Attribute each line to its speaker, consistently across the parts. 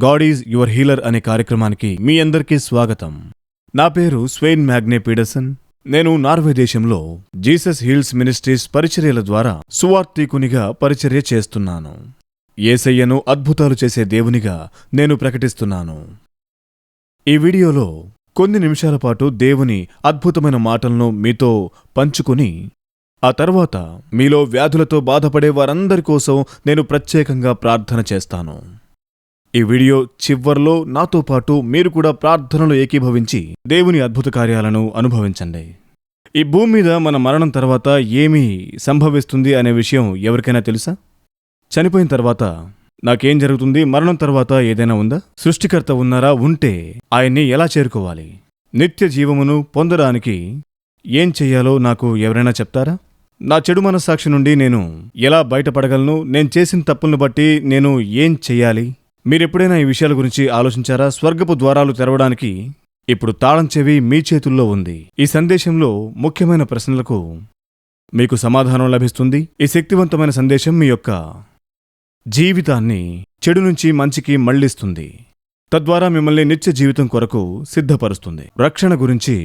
Speaker 1: God is your healer అనే కార్యక్రమానికి మీ అందరికీ స్వాగతం. నా పేరు స్వెయిన్ మ్యాగ్నే పీడర్సన్. నేను నార్వే దేశంలో జీసస్ హీల్స్ మినిస్ట్రీస్ పరిచర్యల ద్వారా సువార్తీకునిగా పరిచర్య చేస్తున్నాను. యేసయ్యను అద్భుతాలు చేసే దేవునిగా నేను ప్రకటిస్తున్నాను. ఈ వీడియోలో కొన్ని నిమిషాల పాటు దేవుని అద్భుతమైన మాటలను మీతో పంచుకుని ఆ తర్వాత మీలో వ్యాధులతో బాధపడే వారందరి కోసం నేను ప్రత్యేకంగా ప్రార్థన చేస్తాను. ఈ వీడియో చివర్లో నాతో పాటు మీరు కూడా ప్రార్థనలో ఏకీభవించి దేవుని అద్భుత కార్యాలను అనుభవించండి. ఈ భూమి మీద మన మరణం తర్వాత ఏమి సంభవిస్తుంది అనే విషయం ఎవరికైనా తెలుసా? చనిపోయిన తర్వాత నాకేం జరుగుతుంది? మరణం తర్వాత ఏదైనా ఉందా? సృష్టికర్త ఉన్నారా? ఉంటే ఆయన్ని ఎలా చేరుకోవాలి? నిత్య జీవమును పొందడానికి ఏం చెయ్యాలో నాకు ఎవరైనా చెప్తారా? నా చెడు మనస్సాక్షి నుండి నేను ఎలా బయటపడగలను? నేను చేసిన తప్పులను బట్టి నేను ఏం చెయ్యాలి? మీరెప్పుడైనా ఈ విషయాల గురించి ఆలోచించారా? స్వర్గపు ద్వారాలు తెరవడానికి ఇప్పుడు తాళం చెవి మీ చేతుల్లో ఉంది. ఈ సందేశంలో ముఖ్యమైన ప్రశ్నలకు మీకు సమాధానం లభిస్తుంది. ఈ శక్తివంతమైన సందేశం మీ యొక్క జీవితాన్ని చెడు నుంచి మంచికి మళ్లిస్తుంది. తద్వారా మిమ్మల్ని నిత్య జీవితం కొరకు సిద్ధపరుస్తుంది. రక్షణ గురించి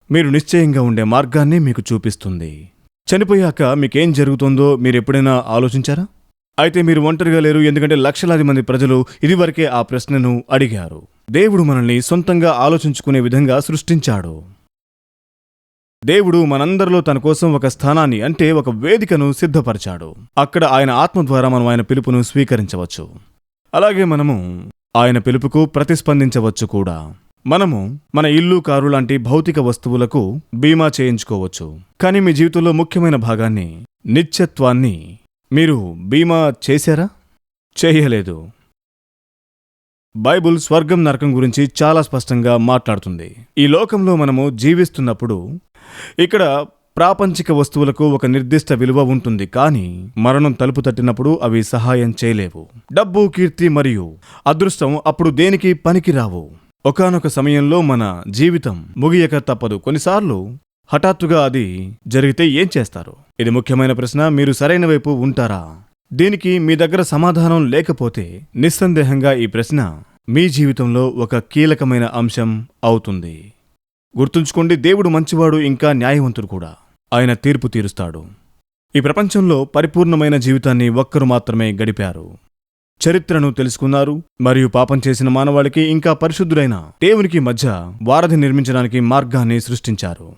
Speaker 1: మీరు నిశ్చయంగా ఉండే మార్గాన్ని మీకు చూపిస్తుంది. చనిపోయాక మీకేం జరుగుతుందో మీరెప్పుడైనా ఆలోచించారా? అయితే మీరు ఒంటరిగా లేరు, ఎందుకంటే లక్షలాది మంది ప్రజలు ఇదివరకే ఆ ప్రశ్నను అడిగారు. దేవుడు మనల్ని సొంతంగా ఆలోచించుకునే విధంగా సృష్టించాడు. దేవుడు మనందరిలో తన కోసం ఒక స్థానాన్ని, అంటే ఒక వేదికను సిద్ధపరిచాడు. అక్కడ ఆయన ఆత్మ ద్వారా మనం ఆయన పిలుపును స్వీకరించవచ్చు. అలాగే మనము ఆయన పిలుపుకు ప్రతిస్పందించవచ్చు కూడా. మనము మన ఇల్లు, కారు లాంటి భౌతిక వస్తువులకు బీమా చేయించుకోవచ్చు. కానీ మీ జీవితంలో ముఖ్యమైన భాగాన్ని, నిత్యత్వాన్ని మీరు బీమా చేశారా? చేయలేదు. బైబుల్ స్వర్గం నరకం గురించి చాలా స్పష్టంగా మాట్లాడుతుంది. ఈ లోకంలో మనము జీవిస్తున్నప్పుడు ఇక్కడ ప్రాపంచిక వస్తువులకు ఒక నిర్దిష్ట విలువ ఉంటుంది, కానీ మరణం తలుపు తట్టినప్పుడు అవి సహాయం చేయలేవు. డబ్బు, కీర్తి మరియు అదృష్టం అప్పుడు దేనికి పనికిరావు. ఒకానొక సమయంలో మన జీవితం ముగియక తప్పదు. కొన్నిసార్లు హఠాత్తుగా అది జరిగితే ఏం చేస్తారు? ఇది ముఖ్యమైన ప్రశ్న. మీరు సరైన వైపు ఉంటారా? దీనికి మీ దగ్గర సమాధానం లేకపోతే నిస్సందేహంగా ఈ ప్రశ్న మీ జీవితంలో ఒక కీలకమైన అంశం అవుతుంది. గుర్తుంచుకోండి, దేవుడు మంచివాడు, ఇంకా న్యాయవంతుడు కూడా. ఆయన తీర్పు తీరుస్తాడు. ఈ ప్రపంచంలో పరిపూర్ణమైన జీవితాన్ని ఒక్కరు మాత్రమే గడిపారు. చరిత్రను తెలుసుకున్నారు మరియు పాపం చేసిన మానవాళికి ఇంకా పరిశుద్ధుడైన దేవునికి మధ్య వారధి నిర్మించడానికి మార్గాన్ని సృష్టించారు.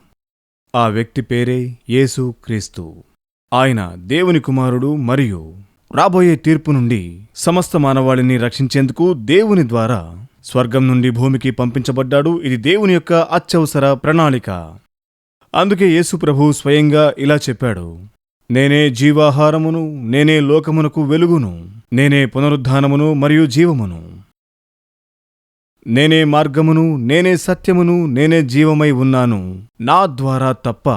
Speaker 1: ఆ వ్యక్తి పేరే యేసు క్రీస్తు. ఆయన దేవుని కుమారుడు మరియు రాబోయే తీర్పు నుండి సమస్త మానవాళిని రక్షించేందుకు దేవుని ద్వారా స్వర్గం నుండి భూమికి పంపించబడ్డాడు. ఇది దేవుని యొక్క అత్యవసర ప్రణాళిక. అందుకే యేసు ప్రభు స్వయంగా ఇలా చెప్పాడు: నేనే జీవాహారమును, నేనే లోకమునకు వెలుగును, నేనే పునరుద్ధానమును మరియు జీవమును, నేనే మార్గమును, నేనే సత్యమును, నేనే జీవమై ఉన్నాను. నా ద్వారా తప్ప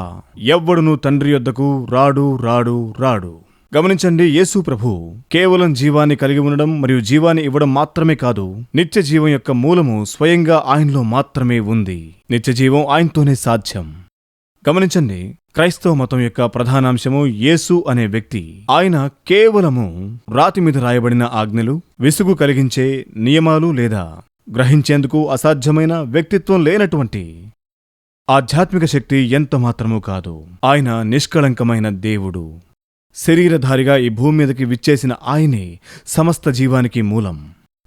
Speaker 1: ఎవ్వడునూ తండ్రి యొద్దకు రాడు. గమనించండి, యేసు ప్రభు కేవలం జీవాన్ని కలిగి ఉండడం మరియు జీవాన్ని ఇవ్వడం మాత్రమే కాదు, నిత్య జీవం యొక్క మూలము స్వయంగా ఆయనలో మాత్రమే ఉంది. నిత్య జీవం ఆయనతోనే సాధ్యం. గమనించండి, క్రైస్తవ మతం యొక్క ప్రధానాంశము యేసు అనే వ్యక్తి. ఆయన కేవలము రాతి మీద రాయబడిన ఆజ్ఞలు, విసుగు కలిగించే నియమాలు లేదా గ్రహించేందుకు అసాధ్యమైన వ్యక్తిత్వం లేనటువంటి ఆధ్యాత్మిక శక్తి ఎంత మాత్రమూ కాదు. ఆయన నిష్కళంకమైన దేవుడు. శరీరధారిగా ఈ భూమి మీదకి విచ్చేసిన ఆయనే సమస్త జీవానికి మూలం.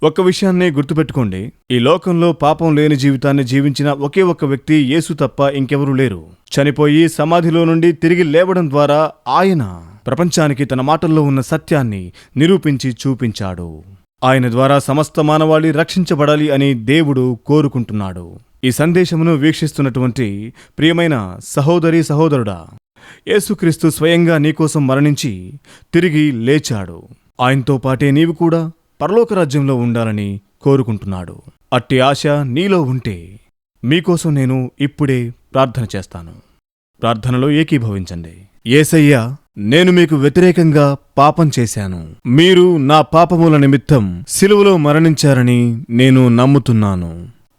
Speaker 1: ఒక్క విషయాన్నే గుర్తుపెట్టుకోండి, ఈ లోకంలో పాపం లేని జీవితాన్ని జీవించిన ఒకే ఒక్క వ్యక్తి యేసు తప్ప ఇంకెవరూ లేరు. చనిపోయి సమాధిలో నుండి తిరిగి లేవడం ద్వారా ఆయన ప్రపంచానికి తన మాటల్లో ఉన్న సత్యాన్ని నిరూపించి చూపించాడు. ఆయన ద్వారా సమస్త మానవాళి రక్షించబడాలి అని దేవుడు కోరుకుంటున్నాడు. ఈ సందేశమును వీక్షిస్తున్నటువంటి ప్రియమైన సహోదరీ సహోదరుడా, యేసుక్రీస్తు స్వయంగా నీకోసం మరణించి తిరిగి లేచాడు. ఆయనతో పాటే నీవు కూడా పరలోక రాజ్యంలో ఉండాలని కోరుకుంటున్నాడు. అట్టి ఆశ నీలో ఉంటే మీకోసం నేను ఇప్పుడే ప్రార్థన చేస్తాను. ప్రార్థనలో ఏకీభవించండి. యేసయ్యా, నేను మీకు వ్యతిరేకంగా పాపం చేశాను. మీరు నా పాపముల నిమిత్తం సిలువలో మరణించారని నేను నమ్ముతున్నాను.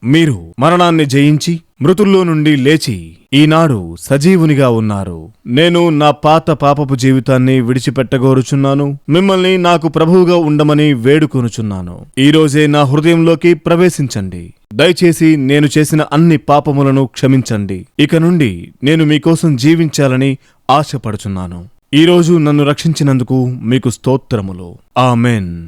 Speaker 1: మీరు మరణాన్ని జయించి మృతుల్లో నుండి లేచి ఈనాడు సజీవునిగా ఉన్నారు. నేను నా పాత పాపపు జీవితాన్ని విడిచిపెట్టగోరుచున్నాను. మిమ్మల్ని నాకు ప్రభువుగా ఉండమని వేడుకొనుచున్నాను. ఈ రోజే నా హృదయంలోకి ప్రవేశించండి. దయచేసి నేను చేసిన అన్ని పాపములను క్షమించండి. ఇక నుండి నేను మీకోసం జీవించాలని ఆశపడుచున్నాను. ఈరోజు నన్ను రక్షించినందుకు మీకు స్తోత్రములు. ఆమెన్.